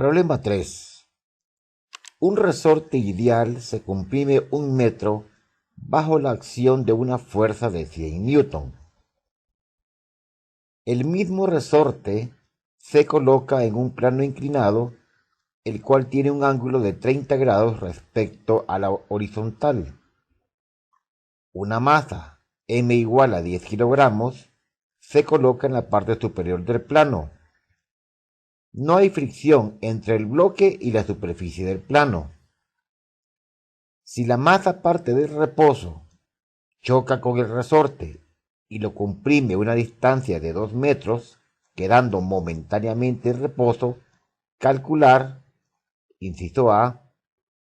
Problema 3. Un resorte ideal se comprime 1 metro bajo la acción de una fuerza de 100 newton. El mismo resorte se coloca en un plano inclinado, el cual tiene un ángulo de 30 grados respecto a la horizontal. Una masa M igual a 10 kilogramos se coloca en la parte superior del plano. No hay fricción entre el bloque y la superficie del plano. Si la masa parte del reposo, choca con el resorte y lo comprime a una distancia de 2 metros, quedando momentáneamente en reposo, calcular, inciso A,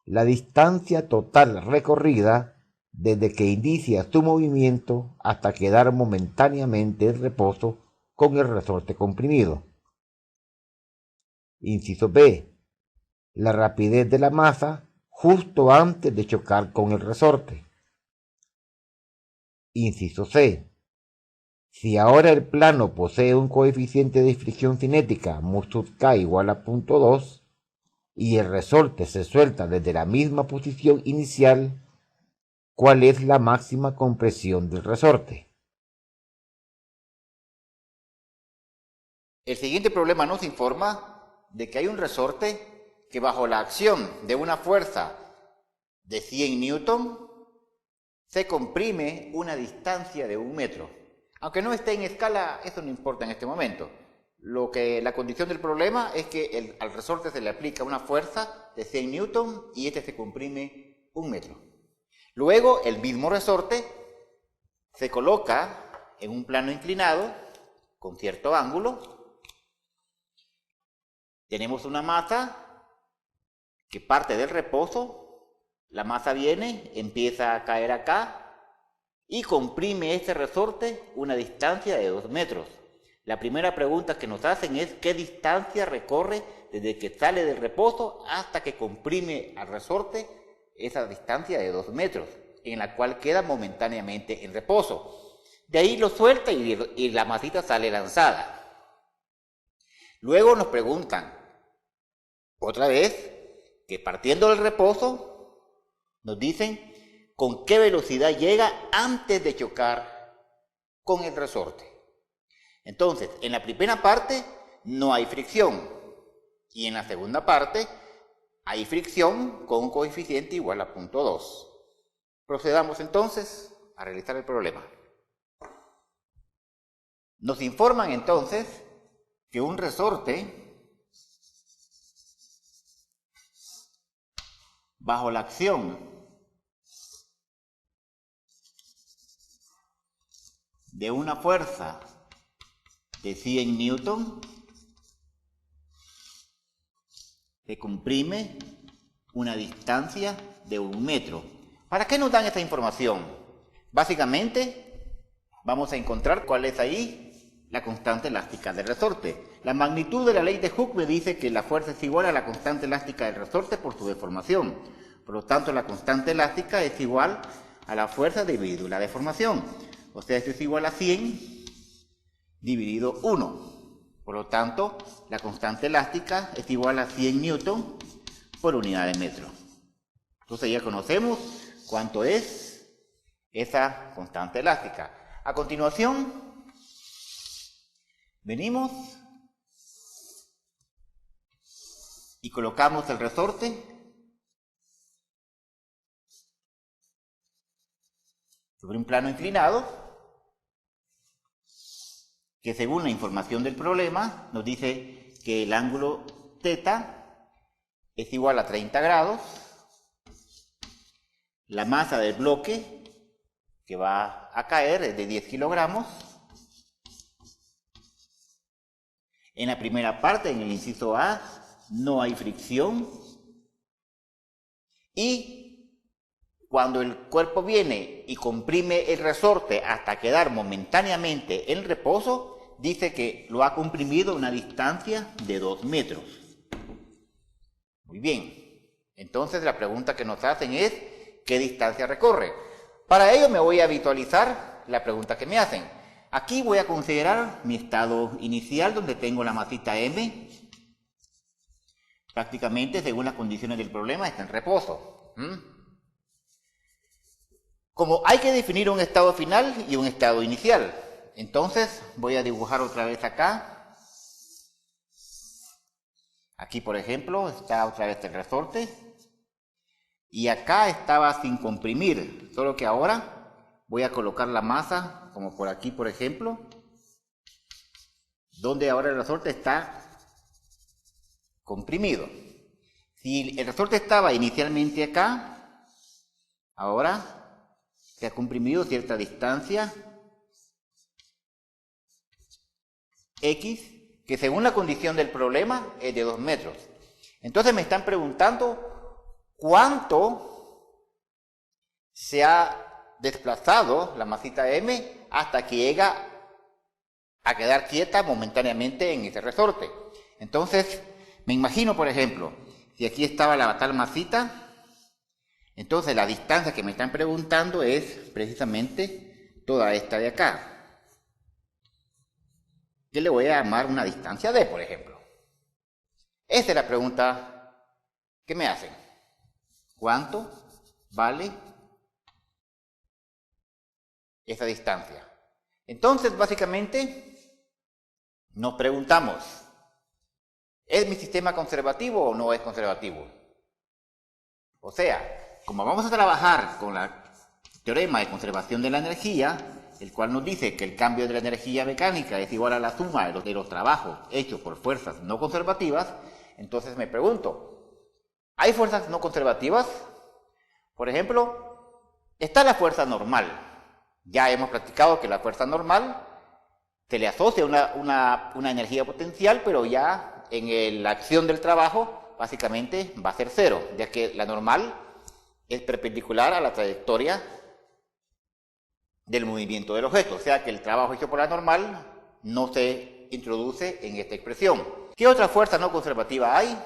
la distancia total recorrida desde que inicia su movimiento hasta quedar momentáneamente en reposo con el resorte comprimido. Inciso B, la rapidez de la masa justo antes de chocar con el resorte. Inciso C, si ahora el plano posee un coeficiente de fricción cinética mu sub k igual a 0.2 y el resorte se suelta desde la misma posición inicial, ¿cuál es la máxima compresión del resorte? El siguiente problema nos informa de que hay un resorte que bajo la acción de una fuerza de 100 newton se comprime una distancia de 1 metro. Aunque no esté en escala, eso no importa en este momento. La condición del problema es que al resorte se le aplica una fuerza de 100 newton y este se comprime 1 metro. Luego, el mismo resorte se coloca en un plano inclinado con cierto ángulo. Tenemos una masa que parte del reposo, la masa viene, empieza a caer acá y comprime este resorte una distancia de 2 metros. La primera pregunta que nos hacen es ¿qué distancia recorre desde que sale del reposo hasta que comprime al resorte esa distancia de 2 metros, en la cual queda momentáneamente en reposo? De ahí lo suelta y la masita sale lanzada. Luego nos preguntan otra vez que partiendo del reposo nos dicen con qué velocidad llega antes de chocar con el resorte. Entonces, en la primera parte no hay fricción y en la segunda parte hay fricción con un coeficiente igual a 0.2. Procedamos entonces a realizar el problema. Nos informan entonces que un resorte bajo la acción de una fuerza de 100 newton se comprime una distancia de 1 metro. ¿Para qué nos dan esta información? Básicamente vamos a encontrar cuál es ahí la constante elástica del resorte. La magnitud de la ley de Hooke me dice que la fuerza es igual a la constante elástica del resorte por su deformación. Por lo tanto, la constante elástica es igual a la fuerza dividido la deformación. O sea, esto es igual a 100 dividido 1. Por lo tanto, la constante elástica es igual a 100 newton por unidad de metro. Entonces ya conocemos cuánto es esa constante elástica. A continuación, venimos y colocamos el resorte sobre un plano inclinado que según la información del problema nos dice que el ángulo θ es igual a 30 grados, la masa del bloque que va a caer es de 10 kilogramos. En la primera parte, en el inciso A, no hay fricción y cuando el cuerpo viene y comprime el resorte hasta quedar momentáneamente en reposo, dice que lo ha comprimido a una distancia de 2 metros. Muy bien, entonces la pregunta que nos hacen es ¿qué distancia recorre? Para ello me voy a visualizar la pregunta que me hacen. Aquí voy a considerar mi estado inicial donde tengo la masita M. prácticamente según las condiciones del problema está en reposo. Como hay que definir un estado final y un estado inicial, entonces voy a dibujar otra vez acá. Aquí, por ejemplo, está otra vez el resorte. Y acá estaba sin comprimir, solo que ahora voy a colocar la masa, como por aquí, por ejemplo, donde ahora el resorte está comprimido. Si el resorte estaba inicialmente acá, ahora se ha comprimido cierta distancia X, que según la condición del problema es de 2 metros. Entonces me están preguntando cuánto se ha desplazado la masita M hasta que llega a quedar quieta momentáneamente en ese resorte. Entonces, me imagino, por ejemplo, si aquí estaba la tal masita, entonces la distancia que me están preguntando es precisamente toda esta de acá. Yo le voy a llamar una distancia D, por ejemplo. Esa es la pregunta que me hacen. ¿Cuánto vale esa distancia? Entonces, básicamente, nos preguntamos, ¿es mi sistema conservativo o no es conservativo? O sea, como vamos a trabajar con el teorema de conservación de la energía, el cual nos dice que el cambio de la energía mecánica es igual a la suma de los trabajos hechos por fuerzas no conservativas, entonces me pregunto, ¿hay fuerzas no conservativas? Por ejemplo, está la fuerza normal. Ya hemos practicado que la fuerza normal se le asocia una energía potencial, pero ya en la acción del trabajo básicamente va a ser cero, ya que la normal es perpendicular a la trayectoria del movimiento del objeto, o sea que el trabajo hecho por la normal no se introduce en esta expresión. ¿Qué otra fuerza no conservativa hay?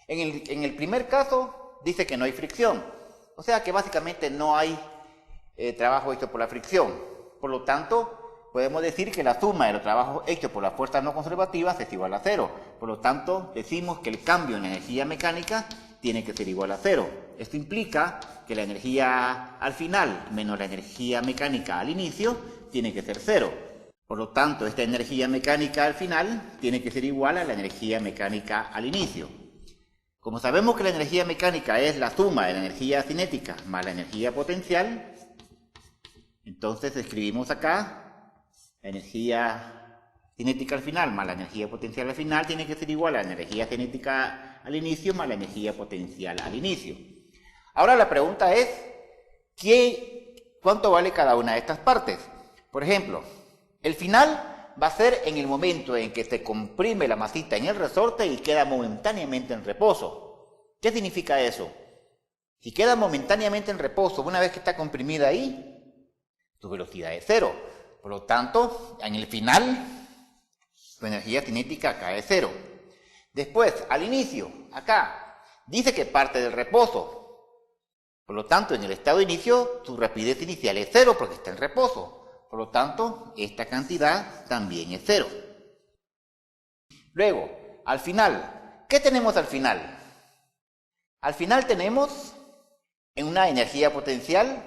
En el primer caso dice que no hay fricción, o sea que básicamente no hay trabajo hecho por la fricción. Por lo tanto, podemos decir que la suma de los trabajos hechos por las fuerzas no conservativas es igual a cero. Por lo tanto, decimos que el cambio en la energía mecánica tiene que ser igual a cero. Esto implica que la energía al final menos la energía mecánica al inicio tiene que ser cero. Por lo tanto, esta energía mecánica al final tiene que ser igual a la energía mecánica al inicio. Como sabemos que la energía mecánica es la suma de la energía cinética más la energía potencial, entonces escribimos acá la energía cinética al final más la energía potencial al final tiene que ser igual a la energía cinética al inicio más la energía potencial al inicio. Ahora la pregunta es, ¿cuánto vale cada una de estas partes? Por ejemplo, el final va a ser en el momento en que se comprime la masita en el resorte y queda momentáneamente en reposo. ¿Qué significa eso? Si queda momentáneamente en reposo una vez que está comprimida ahí, su velocidad es cero. Por lo tanto, en el final, su energía cinética acá es cero. Después, al inicio, acá, dice que parte del reposo. Por lo tanto, en el estado de inicio, su rapidez inicial es cero porque está en reposo. Por lo tanto, esta cantidad también es cero. Luego, al final, ¿qué tenemos al final? Al final tenemos una energía potencial,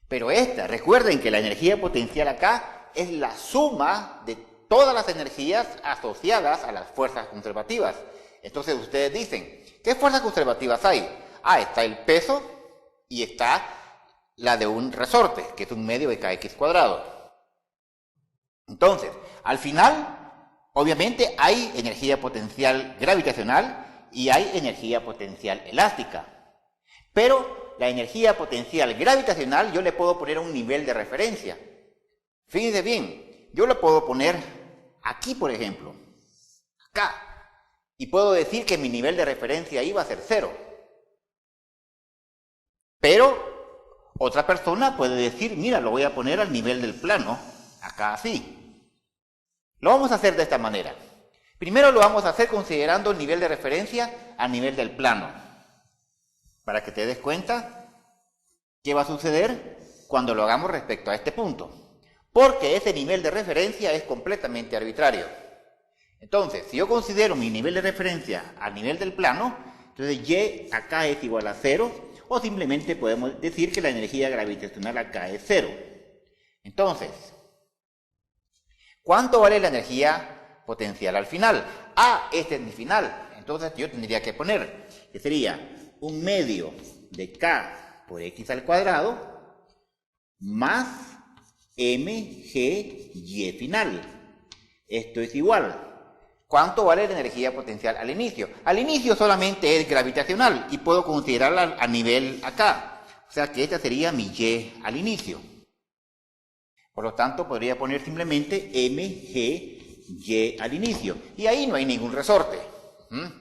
pero recuerden que la energía potencial acá es la suma de todas las energías asociadas a las fuerzas conservativas. Entonces ustedes dicen, ¿qué fuerzas conservativas hay? Está el peso y está la de un resorte, que es un medio de kx cuadrado. Entonces, al final, obviamente hay energía potencial gravitacional y hay energía potencial elástica. Pero la energía potencial gravitacional yo le puedo poner un nivel de referencia. Fíjense bien, yo lo puedo poner aquí, por ejemplo, acá, y puedo decir que mi nivel de referencia ahí va a ser cero. Pero otra persona puede decir, mira, lo voy a poner al nivel del plano, acá así. Lo vamos a hacer de esta manera. Primero lo vamos a hacer considerando el nivel de referencia a nivel del plano. Para que te des cuenta qué va a suceder cuando lo hagamos respecto a este punto. Porque ese nivel de referencia es completamente arbitrario. Entonces, si yo considero mi nivel de referencia al nivel del plano, entonces Y acá es igual a 0, o simplemente podemos decir que la energía gravitacional acá es 0. Entonces, ¿cuánto vale la energía potencial al final? Este es mi final. Entonces yo tendría que poner, que sería 1/2 de K por X al cuadrado más mgy final. Esto es igual. ¿Cuánto vale la energía potencial al inicio? Al inicio solamente es gravitacional y puedo considerarla a nivel acá. O sea que esta sería mi Y al inicio. Por lo tanto, podría poner simplemente mgy al inicio. Y ahí no hay ningún resorte.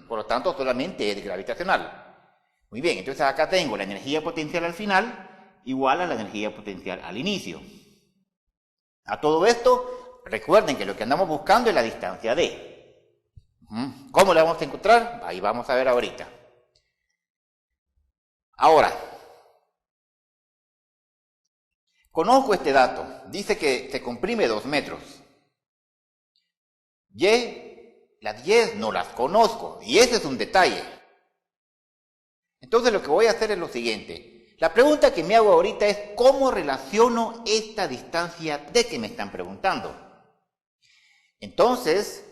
Por lo tanto, solamente es gravitacional. Muy bien, entonces acá tengo la energía potencial al final igual a la energía potencial al inicio. A todo esto, recuerden que lo que andamos buscando es la distancia D. ¿Cómo la vamos a encontrar? Ahí vamos a ver ahorita. Ahora, conozco este dato. Dice que se comprime 2 metros. Las 10 no las conozco. Y ese es un detalle. Entonces lo que voy a hacer es lo siguiente. La pregunta que me hago ahorita es ¿cómo relaciono esta distancia D que me están preguntando? Entonces,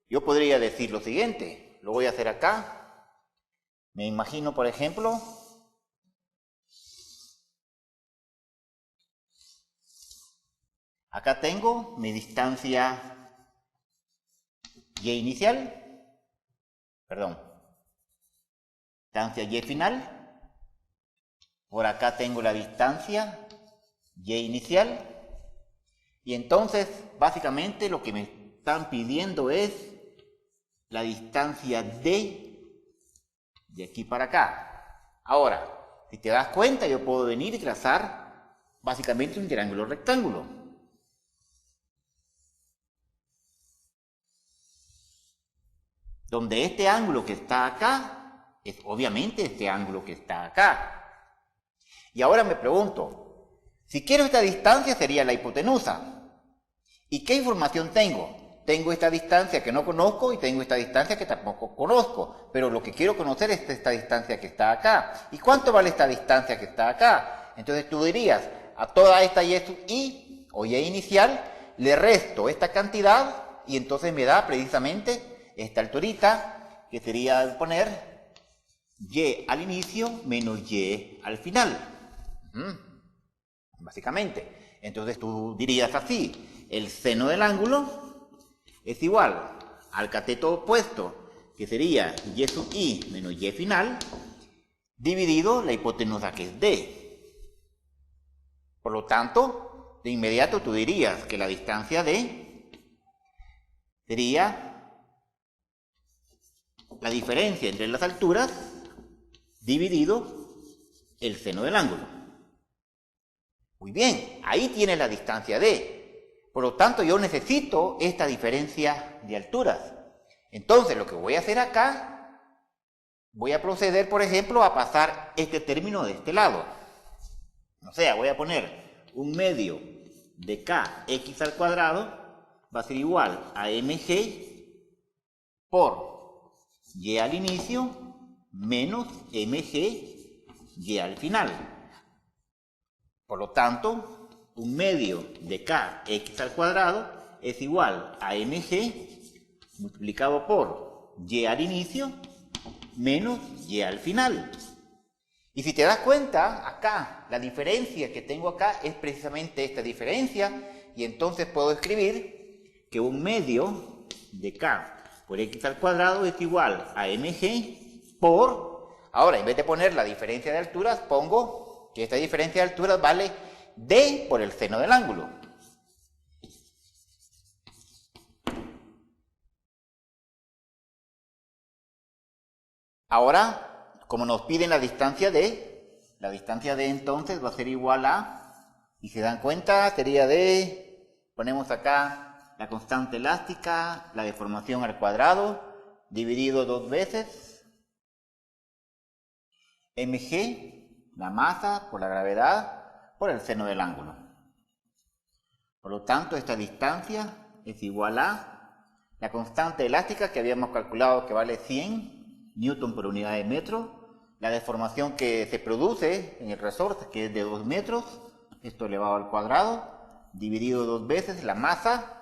yo podría decir lo siguiente. Lo voy a hacer acá. Me imagino, por ejemplo, acá tengo mi distancia Y inicial. Distancia Y final. Por acá tengo la distancia Y inicial. Y entonces, básicamente, lo que me están pidiendo es la distancia D de aquí para acá. Ahora, si te das cuenta, yo puedo venir y trazar básicamente un triángulo rectángulo. Donde este ángulo que está acá es obviamente este ángulo que está acá. Y ahora me pregunto, si quiero esta distancia sería la hipotenusa. ¿Y qué información tengo? Tengo esta distancia que no conozco y tengo esta distancia que tampoco conozco. Pero lo que quiero conocer es esta distancia que está acá. ¿Y cuánto vale esta distancia que está acá? Entonces tú dirías, a toda esta Y o Y inicial, le resto esta cantidad y entonces me da precisamente esta alturita, que sería poner Y al inicio menos Y al final. Básicamente. Entonces tú dirías así, el seno del ángulo es igual al cateto opuesto, que sería Y sub I menos Y final, dividido la hipotenusa que es D. Por lo tanto, de inmediato tú dirías que la distancia D sería la diferencia entre las alturas dividido el seno del ángulo. Muy bien, ahí tiene la distancia D. Por lo tanto, yo necesito esta diferencia de alturas. Entonces, lo que voy a hacer acá, voy a proceder, por ejemplo, a pasar este término de este lado. O sea, voy a poner 1/2 de Kx al cuadrado va a ser igual a mg por Y al inicio menos mg Y al final. Por lo tanto, 1/2 de Kx al cuadrado es igual a mg multiplicado por Y al inicio menos Y al final. Y si te das cuenta, acá, la diferencia que tengo acá es precisamente esta diferencia, y entonces puedo escribir que 1/2 de K por X al cuadrado es igual a mg por, ahora en vez de poner la diferencia de alturas, pongo que esta diferencia de alturas vale D por el seno del ángulo. Ahora, como nos piden la distancia D entonces va a ser igual a, y se dan cuenta, sería D, ponemos acá la constante elástica, la deformación al cuadrado, dividido 2 veces, mg, la masa por la gravedad, por el seno del ángulo. Por lo tanto, esta distancia es igual a la constante elástica que habíamos calculado que vale 100 newton por unidad de metro, la deformación que se produce en el resorte, que es de 2 metros, esto elevado al cuadrado, dividido 2 veces la masa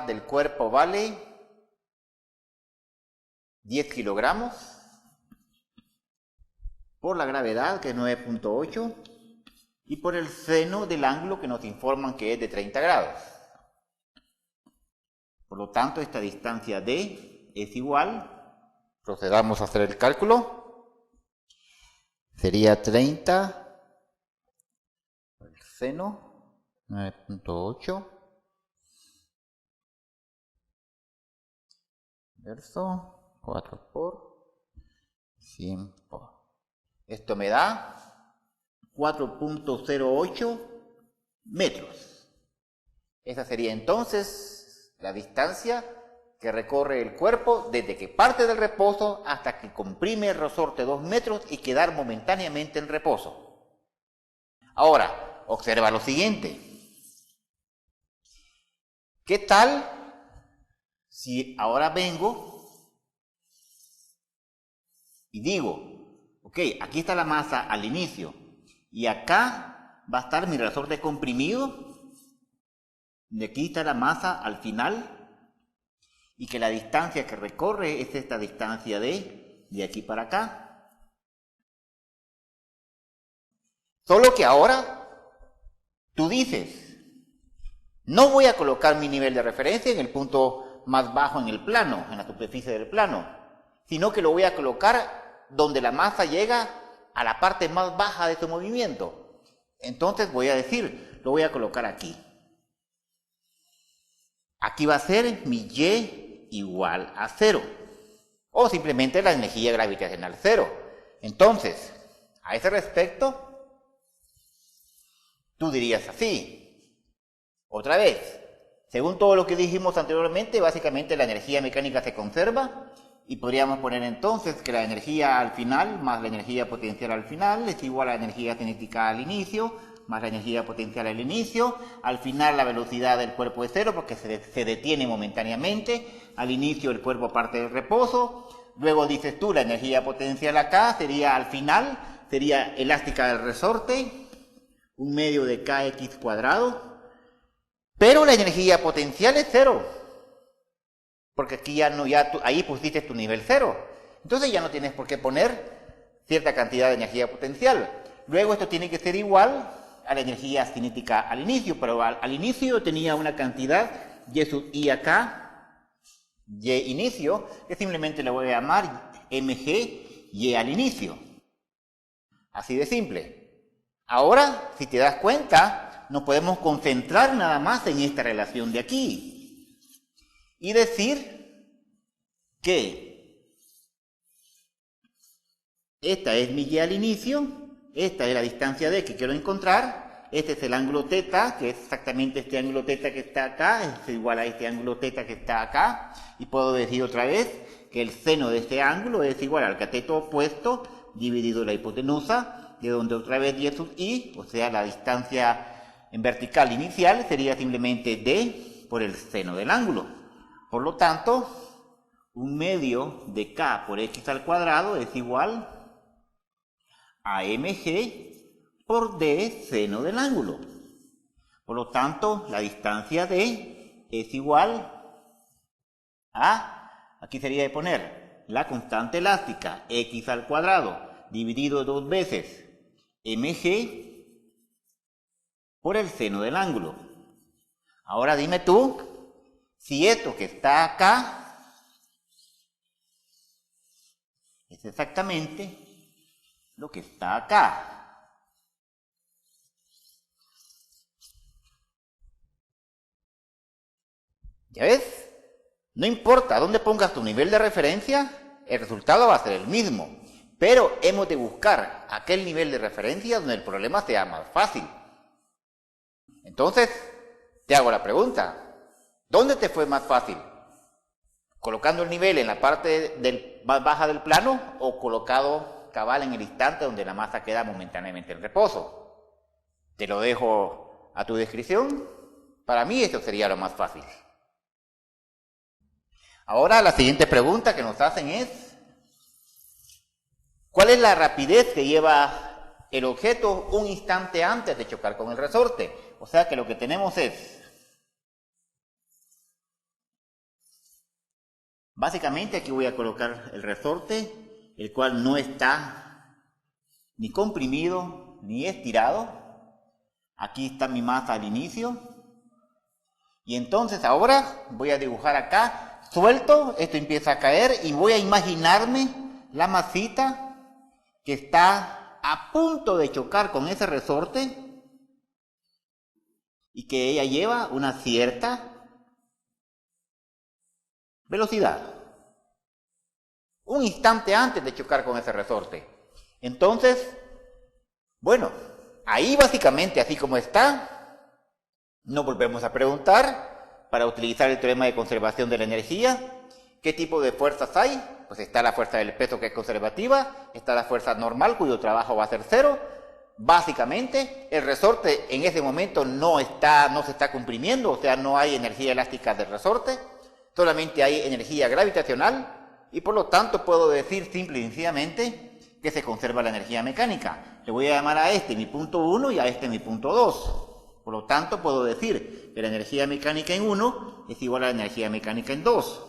del cuerpo vale 10 kilogramos, por la gravedad, que es 9.8, y por el seno del ángulo que nos informan que es de 30 grados. Por lo tanto, esta distancia D es igual, procedamos a hacer el cálculo, sería 30 por el seno, 9.8, verso 4 por 100 por. Esto me da 4.08 metros. Esa sería entonces la distancia que recorre el cuerpo desde que parte del reposo hasta que comprime el resorte 2 metros y quedar momentáneamente en reposo. Ahora, observa lo siguiente. ¿Qué tal si ahora vengo y digo, ok, aquí está la masa al inicio y acá va a estar mi resorte comprimido, y aquí está la masa al final, y que la distancia que recorre es esta distancia de aquí para acá? Solo que ahora tú dices, no voy a colocar mi nivel de referencia en el punto más bajo en el plano, en la superficie del plano, sino que lo voy a colocar donde la masa llega a la parte más baja de su movimiento. Entonces voy a decir, lo voy a colocar aquí. Aquí va a ser mi Y igual a 0, o simplemente la energía gravitacional 0. Entonces, a ese respecto, tú dirías así. Otra vez, según todo lo que dijimos anteriormente, básicamente la energía mecánica se conserva, y podríamos poner entonces que la energía al final más la energía potencial al final es igual a la energía cinética al inicio más la energía potencial al inicio. Al final la velocidad del cuerpo es 0 porque se detiene momentáneamente. Al inicio el cuerpo parte del reposo. Luego dices tú, la energía potencial acá sería al final, sería elástica del resorte, 1/2 de kx cuadrado. Pero la energía potencial es 0. Porque aquí ahí pusiste tu nivel 0. Entonces ya no tienes por qué poner cierta cantidad de energía potencial. Luego esto tiene que ser igual a la energía cinética al inicio, pero al inicio tenía una cantidad Y sub I acá, Y inicio, que simplemente le voy a llamar mg Y al inicio. Así de simple. Ahora, si te das cuenta, nos podemos concentrar nada más en esta relación de aquí. Y decir que esta es mi Y al inicio, esta es la distancia D que quiero encontrar, este es el ángulo θ, que es exactamente este ángulo θ que está acá, es igual a este ángulo θ que está acá, y puedo decir otra vez que el seno de este ángulo es igual al cateto opuesto dividido la hipotenusa, de donde otra vez Y sub I, o sea la distancia en vertical inicial, sería simplemente D por el seno del ángulo. Por lo tanto, 1/2 de k por x al cuadrado es igual a mg por d seno del ángulo. Por lo tanto, la distancia d es igual a, aquí sería de poner la constante elástica x al cuadrado dividido 2 veces mg por el seno del ángulo. Ahora dime tú, si esto que está acá es exactamente lo que está acá. ¿Ya ves? No importa dónde pongas tu nivel de referencia, el resultado va a ser el mismo. Pero hemos de buscar aquel nivel de referencia donde el problema sea más fácil. Entonces, te hago la pregunta. ¿Dónde te fue más fácil? ¿Colocando el nivel en la parte más baja del plano o colocado cabal en el instante donde la masa queda momentáneamente en reposo? Te lo dejo a tu descripción. Para mí esto sería lo más fácil. Ahora la siguiente pregunta que nos hacen es, ¿cuál es la rapidez que lleva el objeto un instante antes de chocar con el resorte? O sea que lo que tenemos es, básicamente aquí voy a colocar el resorte, el cual no está ni comprimido ni estirado. Aquí está mi masa al inicio. Y entonces ahora voy a dibujar acá, suelto, esto empieza a caer y voy a imaginarme la masita que está a punto de chocar con ese resorte y que ella lleva una cierta velocidad. Un instante antes de chocar con ese resorte. Entonces, bueno, ahí básicamente así como está, nos volvemos a preguntar, para utilizar el teorema de conservación de la energía, ¿qué tipo de fuerzas hay? Pues está la fuerza del peso, que es conservativa, está la fuerza normal, cuyo trabajo va a ser cero. Básicamente, el resorte en ese momento no se está comprimiendo, o sea, no hay energía elástica del resorte, solamente hay energía gravitacional, y por lo tanto puedo decir simple y sencillamente que se conserva la energía mecánica. Le voy a llamar a este mi punto 1 y a este mi punto 2. Por lo tanto, puedo decir que la energía mecánica en 1 es igual a la energía mecánica en 2.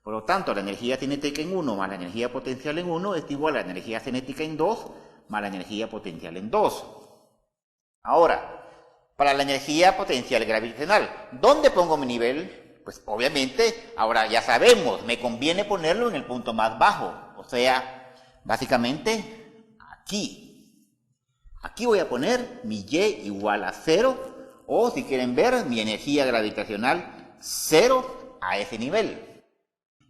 Por lo tanto, la energía cinética en 1 más la energía potencial en 1 es igual a la energía cinética en 2 más la energía potencial en 2. Ahora, para la energía potencial gravitacional, ¿dónde pongo mi nivel? Pues obviamente, ahora ya sabemos, me conviene ponerlo en el punto más bajo. O sea, básicamente, aquí. Aquí voy a poner mi Y igual a 0, o si quieren ver, mi energía gravitacional 0 a ese nivel.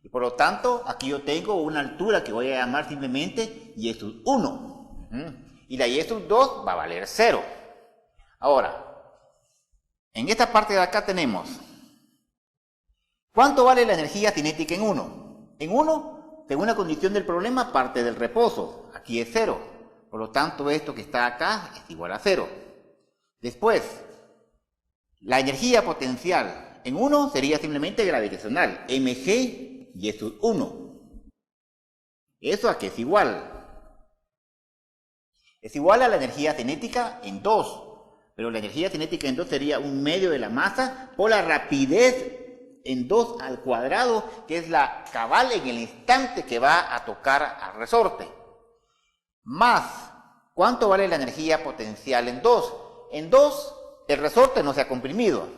Y por lo tanto, aquí yo tengo una altura que voy a llamar simplemente Y sub 1. Y la Y sub 2 va a valer 0. Ahora, en esta parte de acá tenemos, ¿cuánto vale la energía cinética en 1? En 1, según la condición del problema, parte del reposo. Aquí es 0. Por lo tanto, esto que está acá es igual a 0. Después, la energía potencial en 1 sería simplemente gravitacional, mg y sub 1. ¿Eso a qué es igual? Es igual a la energía cinética en 2. Pero la energía cinética en 2 sería un medio de la masa por la rapidez en 2 al cuadrado, que es la cabal en el instante que va a tocar al resorte. Más, ¿cuánto vale la energía potencial en 2? En 2, el resorte no se ha comprimido,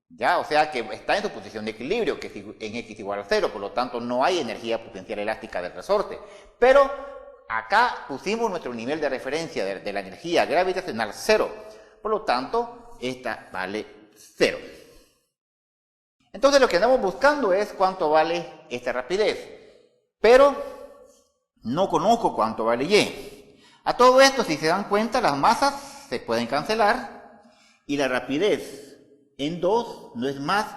¿ya? O sea que está en su posición de equilibrio, que es en x igual a 0, por lo tanto no hay energía potencial elástica del resorte. Pero acá pusimos nuestro nivel de referencia de la energía gravitacional 0, por lo tanto, esta vale 0. Entonces lo que andamos buscando es cuánto vale esta rapidez, pero no conozco cuánto vale Y. A todo esto, si se dan cuenta, las masas se pueden cancelar y la rapidez en 2 no es más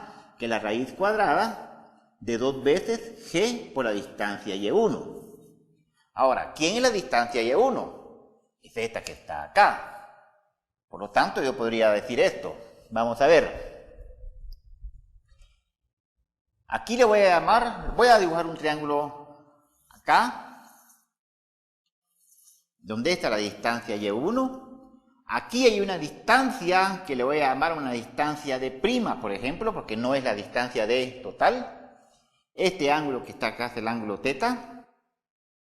que la raíz cuadrada de 2 veces g por la distancia Y1. Ahora, ¿quién es la distancia Y1? Es esta que está acá. Por lo tanto, yo podría decir esto. Vamos a ver. Aquí le voy a llamar, voy a dibujar un triángulo acá, donde está la distancia Y1. Aquí hay una distancia que le voy a llamar una distancia de prima, por ejemplo, porque no es la distancia D total. Este ángulo que está acá es el ángulo θ.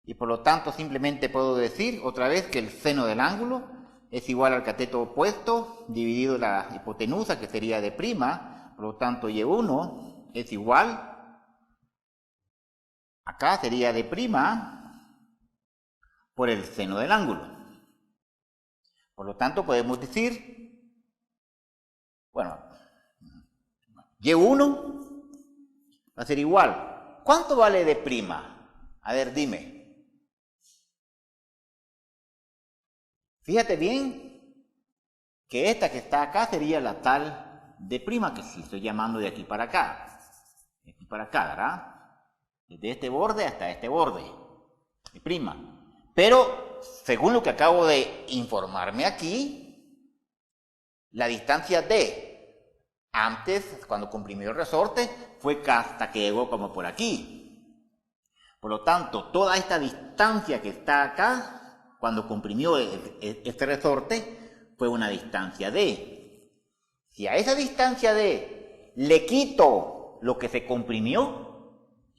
Y por lo tanto simplemente puedo decir otra vez que el seno del ángulo es igual al cateto opuesto dividido la hipotenusa, que sería de prima. Por lo tanto, Y1 es igual, acá sería de prima, por el seno del ángulo. Por lo tanto, podemos decir, bueno, Y1 va a ser igual. ¿Cuánto vale de prima? A ver, dime. Fíjate bien que esta que está acá sería la tal de prima, que sí estoy llamando de aquí para acá. De aquí para acá, ¿verdad? Desde este borde hasta este borde. De prima. Pero, según lo que acabo de informarme aquí, la distancia D Antes, cuando comprimió el resorte, fue hasta que llegó como por aquí. Por lo tanto, toda esta distancia que está acá, cuando comprimió este resorte, fue una distancia D. Si a esa distancia D le quito lo que se comprimió,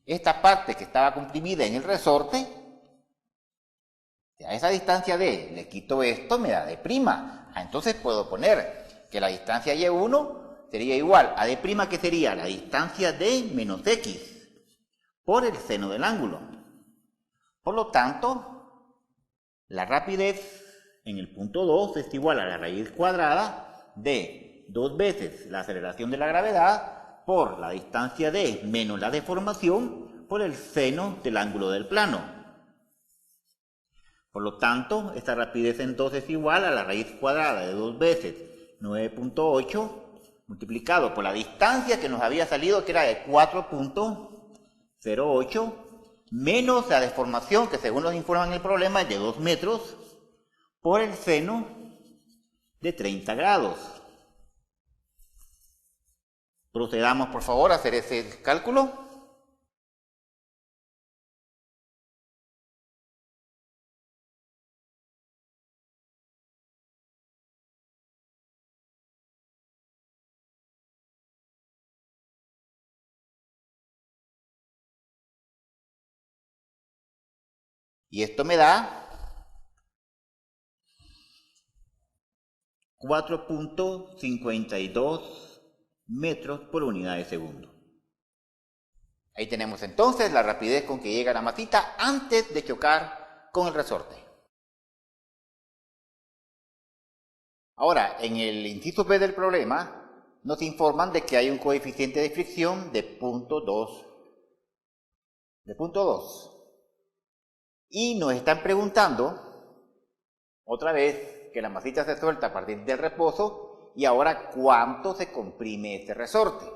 esta parte que estaba comprimida en el resorte, si a esa distancia D le quito esto, me da D'. Entonces puedo poner que la distancia Y1 sería igual a D', que sería la distancia D menos X por el seno del ángulo. Por lo tanto, la rapidez en el punto 2 es igual a la raíz cuadrada de 2 veces la aceleración de la gravedad por la distancia D menos la deformación por el seno del ángulo del plano. Por lo tanto, esta rapidez entonces es igual a la raíz cuadrada de 2 veces 9.8 multiplicado por la distancia que nos había salido, que era de 4.08, menos la deformación, que según nos informan en el problema es de 2 metros, por el seno de 30 grados. Procedamos, por favor, a hacer ese cálculo. Y esto me da 4.52 metros por unidad de segundo. Ahí tenemos entonces la rapidez con que llega la masita antes de chocar con el resorte. Ahora, en el inciso B del problema, nos informan de que hay un coeficiente de fricción de 0.2. Y nos están preguntando, otra vez, que la masita se suelta a partir del reposo y ahora cuánto se comprime este resorte.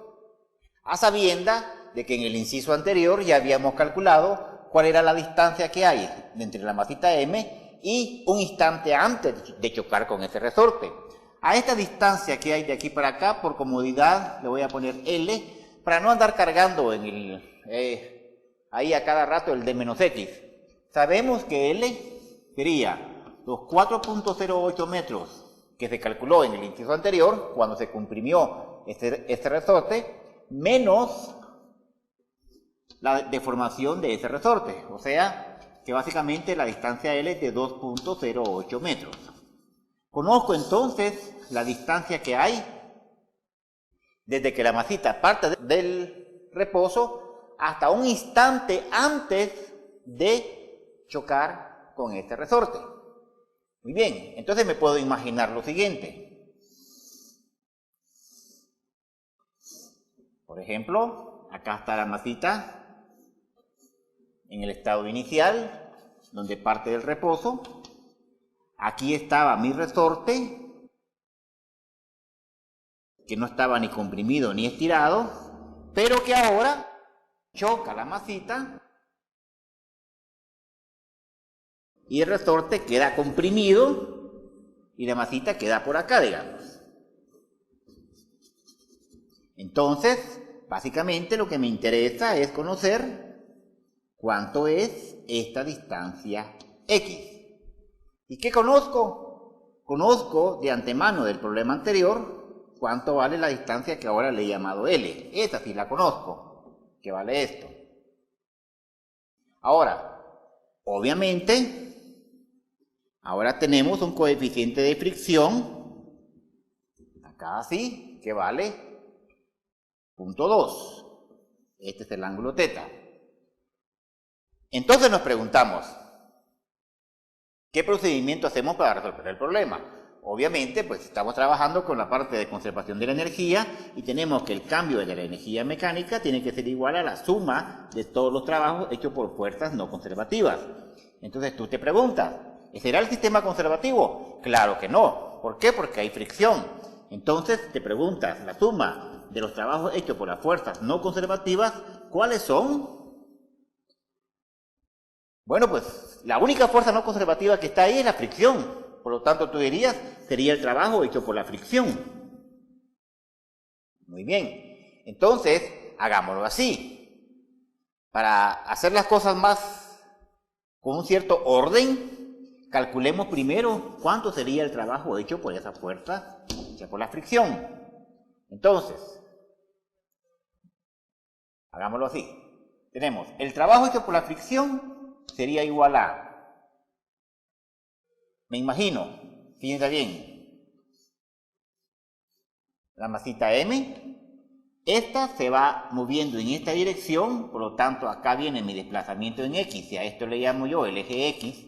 A sabienda de que en el inciso anterior ya habíamos calculado cuál era la distancia que hay entre la masita M y un instante antes de chocar con ese resorte. A esta distancia que hay de aquí para acá, por comodidad, le voy a poner L, para no andar cargando en ahí a cada rato el D menos X. Sabemos que L sería los 4.08 metros que se calculó en el inciso anterior, cuando se comprimió este resorte, menos la deformación de ese resorte. O sea, que básicamente la distancia L es de 2.08 metros. Conozco entonces la distancia que hay desde que la masita parte del reposo hasta un instante antes de chocar con este resorte. Muy bien, entonces me puedo imaginar lo siguiente. Por ejemplo, acá está la masita en el estado inicial, donde parte del reposo. Aquí estaba mi resorte, que no estaba ni comprimido ni estirado, pero que ahora choca la masita y el resorte queda comprimido y la masita queda por acá, digamos. Entonces, básicamente lo que me interesa es conocer cuánto es esta distancia X. ¿Y qué conozco? Conozco de antemano del problema anterior cuánto vale la distancia que ahora le he llamado L. Esa sí la conozco, que vale esto. Ahora, obviamente, ahora tenemos un coeficiente de fricción, acá así, que vale 0.2. Este es el ángulo θ. Entonces nos preguntamos, ¿qué procedimiento hacemos para resolver el problema? Obviamente, pues estamos trabajando con la parte de conservación de la energía y tenemos que el cambio de la energía mecánica tiene que ser igual a la suma de todos los trabajos hechos por fuerzas no conservativas. Entonces tú te preguntas, ¿será el sistema conservativo? Claro que no. ¿Por qué? Porque hay fricción. Entonces te preguntas, la suma de los trabajos hechos por las fuerzas no conservativas, ¿cuáles son? Bueno, pues la única fuerza no conservativa que está ahí es la fricción. Por lo tanto, tú dirías, sería el trabajo hecho por la fricción. Muy bien. Entonces, hagámoslo así. Para hacer las cosas más con un cierto orden, calculemos primero cuánto sería el trabajo hecho por esa fuerza hecha por la fricción. Entonces, hagámoslo así. Tenemos el trabajo hecho por la fricción sería igual a, me imagino, fíjense bien, la masita M. Esta se va moviendo en esta dirección, por lo tanto acá viene mi desplazamiento en X, y a esto le llamo yo el eje X,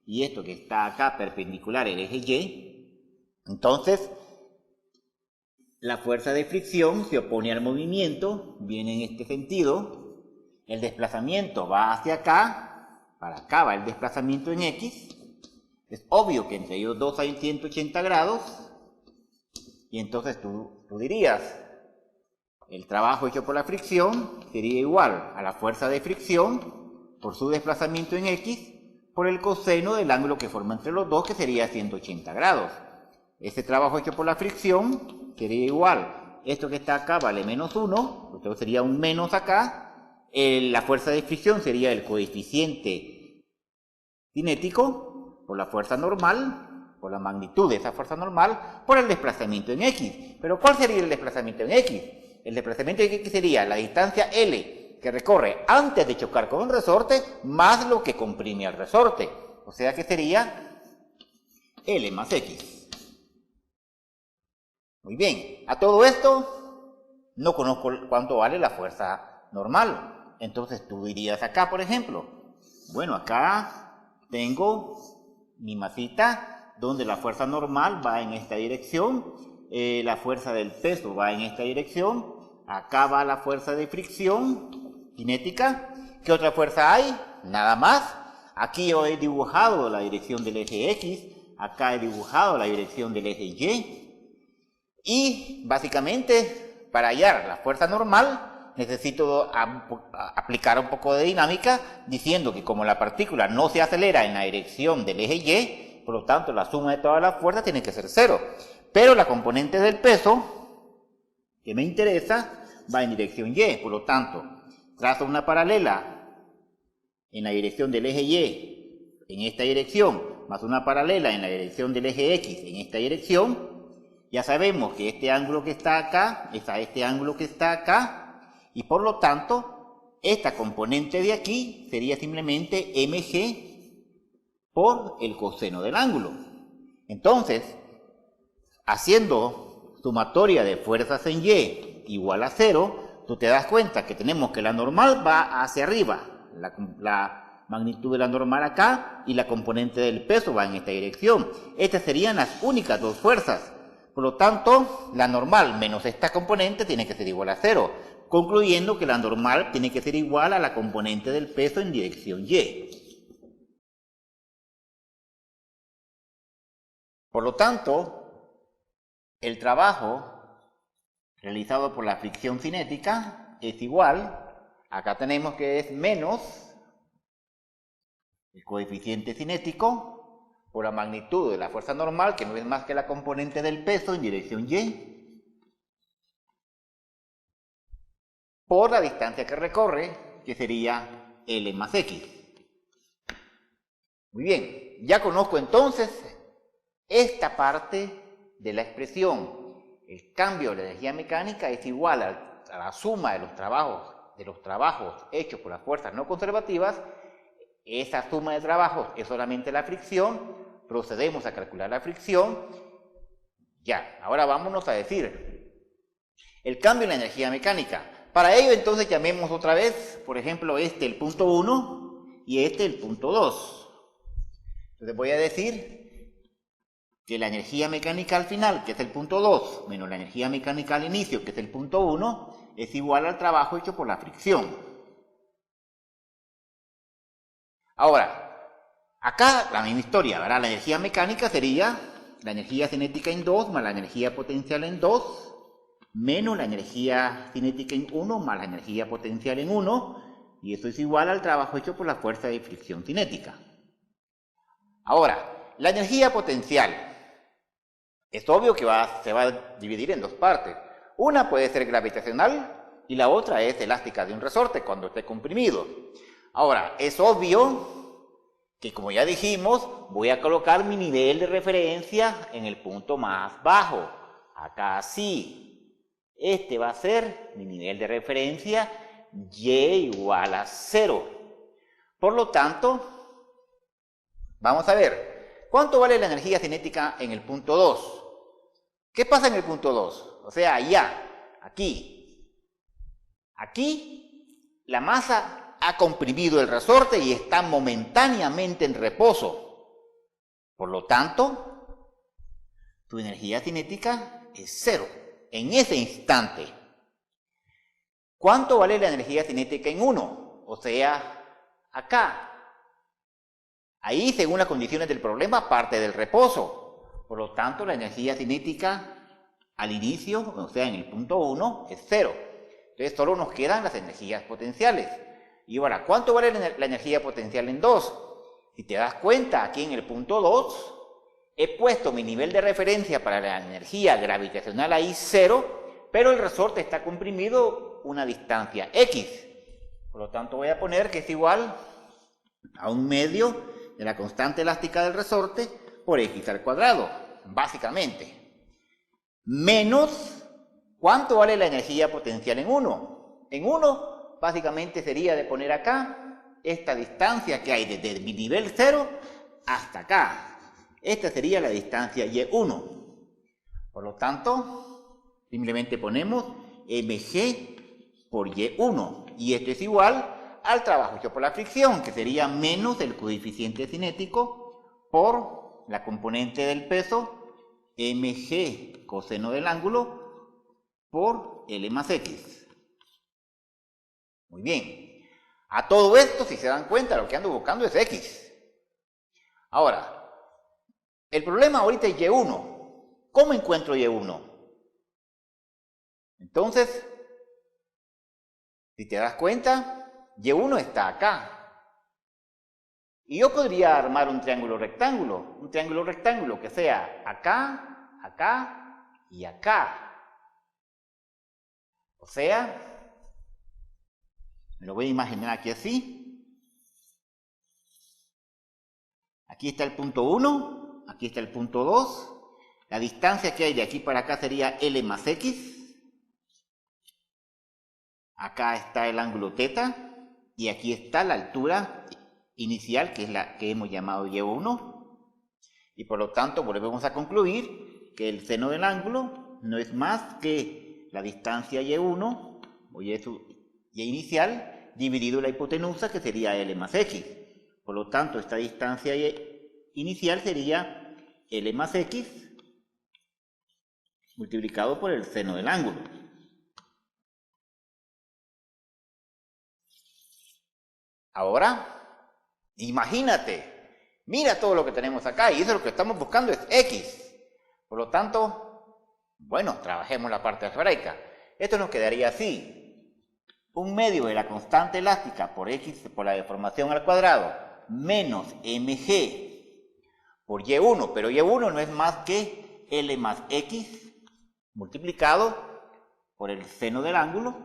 y esto que está acá perpendicular el eje Y. Entonces, la fuerza de fricción se opone al movimiento, viene en este sentido, el desplazamiento va hacia acá, para acá va el desplazamiento en X, es obvio que entre ellos dos hay 180 grados, y entonces tú dirías, el trabajo hecho por la fricción sería igual a la fuerza de fricción por su desplazamiento en X por el coseno del ángulo que forma entre los dos, que sería 180 grados. Este trabajo hecho por la fricción sería igual, esto que está acá vale menos 1, entonces sería un menos acá, la fuerza de fricción sería el coeficiente cinético por la fuerza normal, por la magnitud de esa fuerza normal, por el desplazamiento en X. Pero ¿cuál sería el desplazamiento en X? El desplazamiento en X sería la distancia L que recorre antes de chocar con un resorte más lo que comprime al resorte. O sea que sería L más X. Muy bien, a todo esto no conozco cuánto vale la fuerza normal. Entonces tú dirías acá, por ejemplo, bueno, acá tengo mi masita donde la fuerza normal va en esta dirección, la fuerza del peso va en esta dirección, acá va la fuerza de fricción cinética. ¿Qué otra fuerza hay? Nada más. Aquí yo he dibujado la dirección del eje X, acá he dibujado la dirección del eje Y, y básicamente para hallar la fuerza normal necesito aplicar un poco de dinámica diciendo que como la partícula no se acelera en la dirección del eje Y, por lo tanto la suma de todas las fuerzas tiene que ser 0. Pero la componente del peso que me interesa va en dirección Y, por lo tanto trazo una paralela en la dirección del eje Y en esta dirección, más una paralela en la dirección del eje X en esta dirección. Ya sabemos que este ángulo que está acá es a este ángulo que está acá, y por lo tanto esta componente de aquí sería simplemente mg por el coseno del ángulo. Entonces, haciendo sumatoria de fuerzas en Y igual a 0, tú te das cuenta que tenemos que la normal va hacia arriba, la magnitud de la normal acá, y la componente del peso va en esta dirección. Estas serían las únicas dos fuerzas. Por lo tanto, la normal menos esta componente tiene que ser igual a 0, concluyendo que la normal tiene que ser igual a la componente del peso en dirección Y. Por lo tanto, el trabajo realizado por la fricción cinética es igual, acá tenemos que es menos el coeficiente cinético por la magnitud de la fuerza normal, que no es más que la componente del peso en dirección Y, por la distancia que recorre, que sería L más X. Muy bien, ya conozco entonces esta parte de la expresión. El cambio de la energía mecánica es igual a la suma de los trabajos hechos por las fuerzas no conservativas. Esa suma de trabajos es solamente la fricción. Procedemos a calcular la fricción. Ya, ahora vámonos a decir el cambio en la energía mecánica. Para ello entonces llamemos otra vez, por ejemplo, este el punto 1 y este el punto 2. Entonces voy a decir que la energía mecánica al final, que es el punto 2, menos la energía mecánica al inicio, que es el punto 1, es igual al trabajo hecho por la fricción. Ahora, acá la misma historia, ¿verdad? La energía mecánica sería la energía cinética en 2 más la energía potencial en 2, menos la energía cinética en 1 más la energía potencial en 1, y eso es igual al trabajo hecho por la fuerza de fricción cinética. Ahora, la energía potencial es obvio que se va a dividir en dos partes. Una puede ser gravitacional y la otra es elástica de un resorte cuando esté comprimido. Ahora, es obvio que, como ya dijimos, voy a colocar mi nivel de referencia en el punto más bajo. Acá sí. Este va a ser mi nivel de referencia, y igual a 0. Por lo tanto, vamos a ver, ¿cuánto vale la energía cinética en el punto 2? ¿Qué pasa en el punto 2? O sea, allá, aquí. Aquí, la masa ha comprimido el resorte y está momentáneamente en reposo. Por lo tanto, tu energía cinética es 0 en ese instante. ¿Cuánto vale la energía cinética en 1? O sea, acá. Ahí, según las condiciones del problema, parte del reposo. Por lo tanto, la energía cinética al inicio, o sea, en el punto 1, es 0. Entonces, solo nos quedan las energías potenciales. Y ahora, ¿cuánto vale la energía potencial en 2? Si te das cuenta, aquí en el punto 2, he puesto mi nivel de referencia para la energía gravitacional ahí 0, pero el resorte está comprimido una distancia x. Por lo tanto, voy a poner que es igual a 1/2 de la constante elástica del resorte por x al cuadrado, básicamente. Menos, ¿cuánto vale la energía potencial en 1? En 1, básicamente sería de poner acá esta distancia que hay desde mi nivel 0 hasta acá. Esta sería la distancia y1. Por lo tanto, simplemente ponemos mg por y1. Y esto es igual al trabajo hecho por la fricción, que sería menos el coeficiente cinético por la componente del peso, mg coseno del ángulo por L más x. Muy bien. A todo esto, si se dan cuenta, lo que ando buscando es x. Ahora, el problema ahorita es y1. ¿Cómo encuentro y1? Entonces, si te das cuenta, y1 está acá. Y yo podría armar un triángulo rectángulo que sea acá, acá y acá. O sea, me lo voy a imaginar aquí así. Aquí está el punto 1, aquí está el punto 2. La distancia que hay de aquí para acá sería L más X. Acá está el ángulo θ. Y aquí está la altura inicial, que es la que hemos llamado y1. Y por lo tanto, volvemos a concluir que el seno del ángulo no es más que la distancia y1, o y inicial, dividido la hipotenusa, que sería L más X. Por lo tanto, esta distancia inicial sería L más X multiplicado por el seno del ángulo. Ahora, imagínate, mira todo lo que tenemos acá, y eso lo que estamos buscando es x. Por lo tanto, bueno, trabajemos la parte algebraica. Esto nos quedaría así: 1/2 de la constante elástica por x por la deformación al cuadrado menos mg por y1, pero y1 no es más que L más x multiplicado por el seno del ángulo.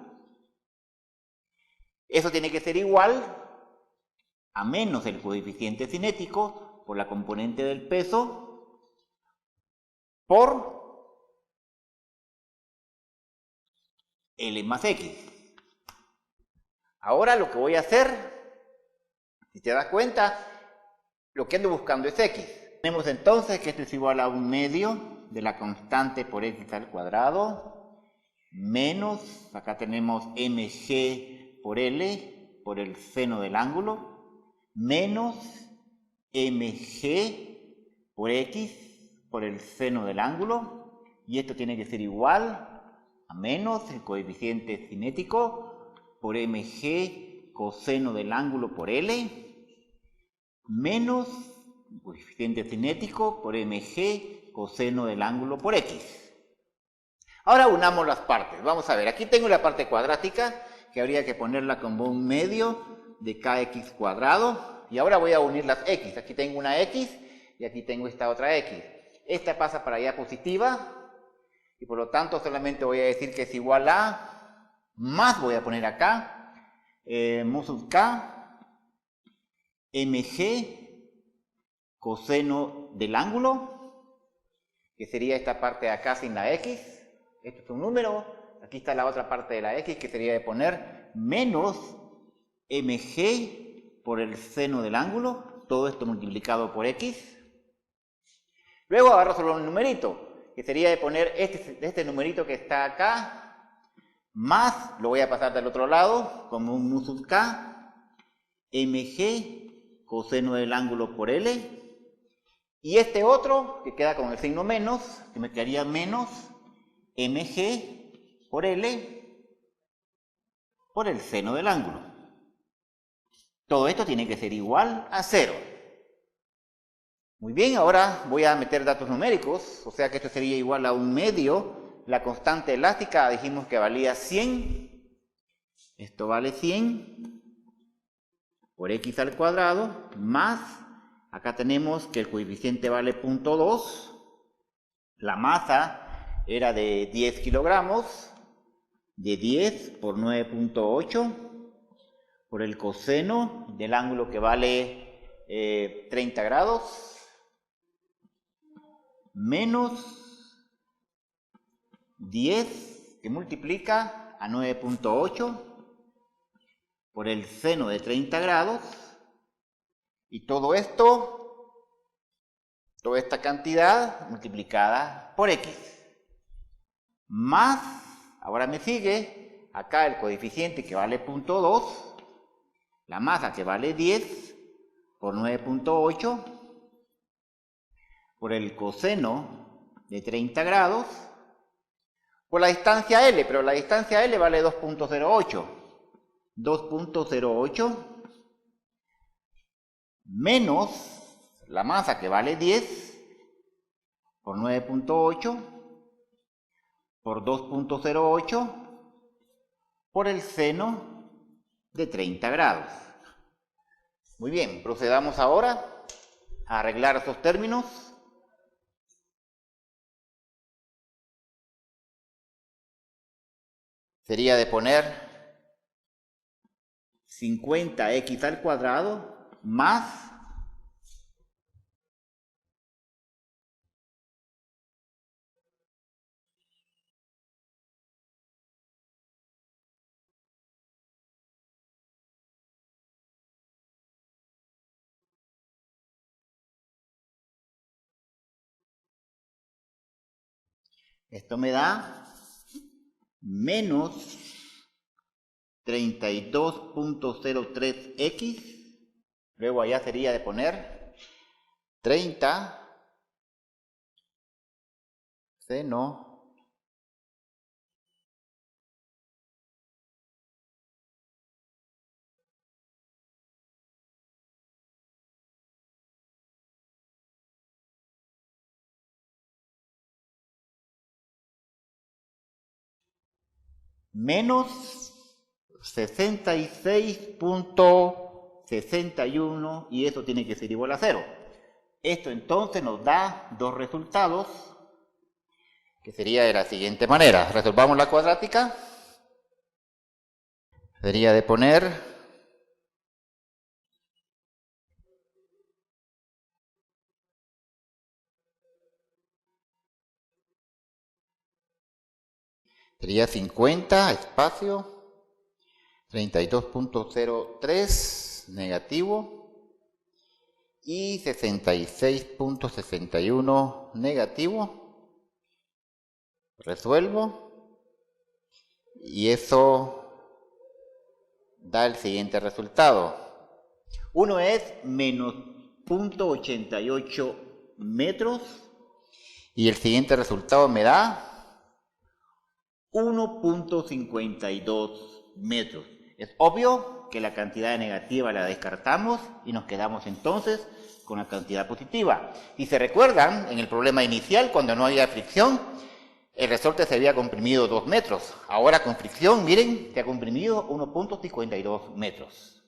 Eso tiene que ser igual a menos el coeficiente cinético por la componente del peso por L más X. Ahora lo que voy a hacer, si te das cuenta, lo que ando buscando es X. Tenemos entonces que esto es igual a 1/2 de la constante por X al cuadrado menos, acá tenemos mg por L por el seno del ángulo, menos mg por x por el seno del ángulo, y esto tiene que ser igual a menos el coeficiente cinético por mg coseno del ángulo por L, menos el coeficiente cinético por mg coseno del ángulo por x. Ahora unamos las partes. Vamos a ver, aquí tengo la parte cuadrática, que habría que ponerla como 1/2 de kx cuadrado, y ahora voy a unir las x. Aquí tengo una x y aquí tengo esta otra x. Esta pasa para allá positiva y por lo tanto solamente voy a decir que es igual a, más voy a poner acá, mu sub k, mg, coseno del ángulo, que sería esta parte de acá sin la x, esto es un número, aquí está la otra parte de la x, que sería de poner menos mg por el seno del ángulo, todo esto multiplicado por x. Luego agarro solo un numerito, que sería de poner este numerito que está acá, más, lo voy a pasar del otro lado, como un mu sub k, mg, coseno del ángulo por L, y este otro, que queda con el signo menos, que me quedaría menos mg por L, por el seno del ángulo. Todo esto tiene que ser igual a 0. Muy bien, ahora voy a meter datos numéricos, o sea que esto sería igual a 1/2. La constante elástica dijimos que valía 100. Esto vale 100 por x al cuadrado, más, acá tenemos que el coeficiente vale 0.2. La masa era de 10 kilogramos, de 10 por 9.8, por el coseno del ángulo que vale 30 grados, menos 10 que multiplica a 9.8 por el seno de 30 grados, y todo esto, toda esta cantidad multiplicada por x, más, ahora me sigue acá el coeficiente que vale 0.2, la masa que vale 10 por 9.8, por el coseno de 30 grados, por la distancia L, pero la distancia L vale 2.08. 2.08 menos la masa que vale 10 por 9.8 por 2.08 por el seno de 30 grados. Muy bien, procedamos ahora a arreglar estos términos. Sería de poner 50x al cuadrado más esto me da menos 32.03x, luego allá sería de poner 30 seno menos 66.61, y eso tiene que ser igual a 0. Esto entonces nos da dos resultados, que sería de la siguiente manera. Resolvamos la cuadrática. Sería de poner sería 50 espacio 32.03 negativo y 66.61 negativo. Resuelvo y eso da el siguiente resultado. Uno es menos 0.88 metros y el siguiente resultado me da 1.52 metros. Es obvio que la cantidad negativa la descartamos y nos quedamos entonces con la cantidad positiva. Si se recuerdan, en el problema inicial, cuando no había fricción, el resorte se había comprimido 2 metros. Ahora con fricción, miren, se ha comprimido 1.52 metros.